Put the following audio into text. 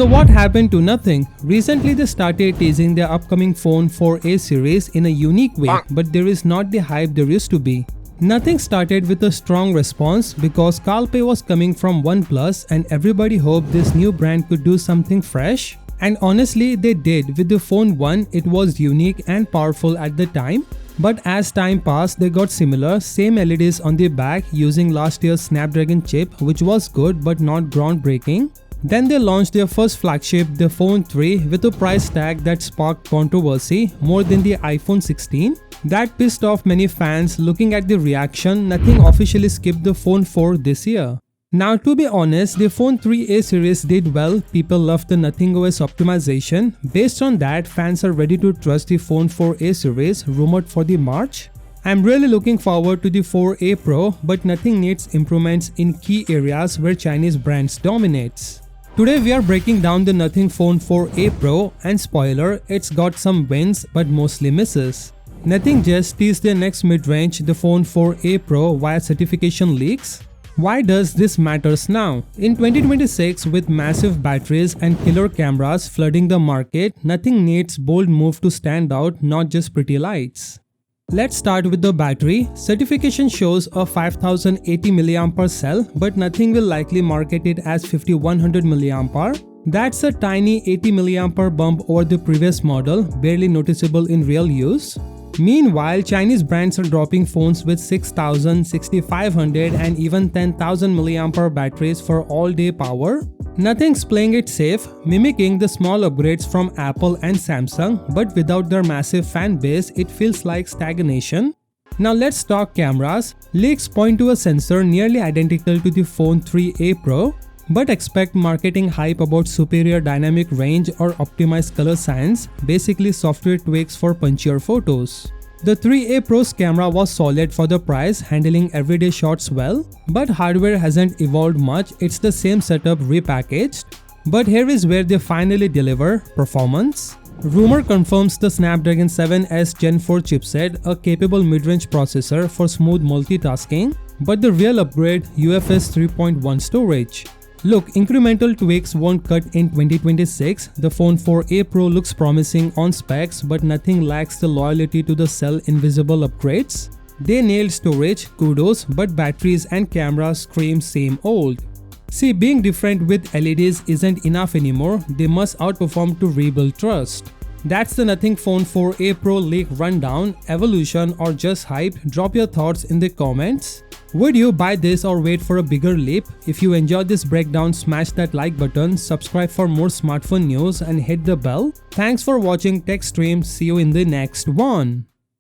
So what happened to Nothing? Recently they started teasing their upcoming phone 4A series in a unique way, but there is not the hype there used to be. Nothing started with a strong response because Calpay was coming from OnePlus and everybody hoped this new brand could do something fresh. And honestly they did. With the phone 1, it was unique and powerful at the time. But as time passed, they got similar, same LEDs on the back using last year's Snapdragon chip, which was good but not groundbreaking. Then they launched their first flagship, the phone 3, with a price tag that sparked controversy more than the iPhone 16. That pissed off many fans. Looking at the reaction, Nothing officially skipped the phone 4 this year. Now to be honest, the phone 3A series did well. People loved the Nothing OS optimization. Based on that, fans are ready to trust the phone 4A series rumored for the March. I'm really looking forward to the 4A Pro, but Nothing needs improvements in key areas where Chinese brands dominates. Today we are breaking down the Nothing phone 4A Pro, and spoiler, it's got some wins but mostly misses. Nothing just teased their next mid-range, the phone 4A Pro, via certification leaks. Why does this matters now? In 2026, with massive batteries and killer cameras flooding the market, Nothing needs bold move to stand out, not just pretty lights. Let's start with the battery. Certification shows a 5080 mAh cell, but Nothing will likely market it as 5100 mAh. That's a tiny 80 mAh bump over the previous model, barely noticeable in real use. Meanwhile, Chinese brands are dropping phones with 6000, 6500 and even 10,000 mAh batteries for all-day power. Nothing's playing it safe, mimicking the small upgrades from Apple and Samsung, but without their massive fan base, it feels like stagnation. Now let's talk cameras. Leaks point to a sensor nearly identical to the phone 3A Pro, but expect marketing hype about superior dynamic range or optimized color science, basically software tweaks for punchier photos. The 3A Pro's camera was solid for the price, handling everyday shots well, but hardware hasn't evolved much, it's the same setup repackaged. But here is where they finally deliver: performance. Rumor confirms the Snapdragon 7S Gen 4 chipset, a capable mid-range processor for smooth multitasking, but the real upgrade, UFS 3.1 storage. Look, incremental tweaks won't cut in 2026. The phone 4A Pro looks promising on specs, but Nothing lacks the loyalty to the sell invisible upgrades. They nailed storage, kudos, but batteries and cameras scream same old. See, being different with LEDs isn't enough anymore. They must outperform to rebuild trust. That's the Nothing phone 4A Pro leak rundown. Evolution or just hype? Drop your thoughts in the comments. Would you buy this or wait for a bigger leap? If you enjoyed this breakdown, smash that like button, subscribe for more smartphone news and hit the bell. Thanks for watching Tech Stream. See you in the next one.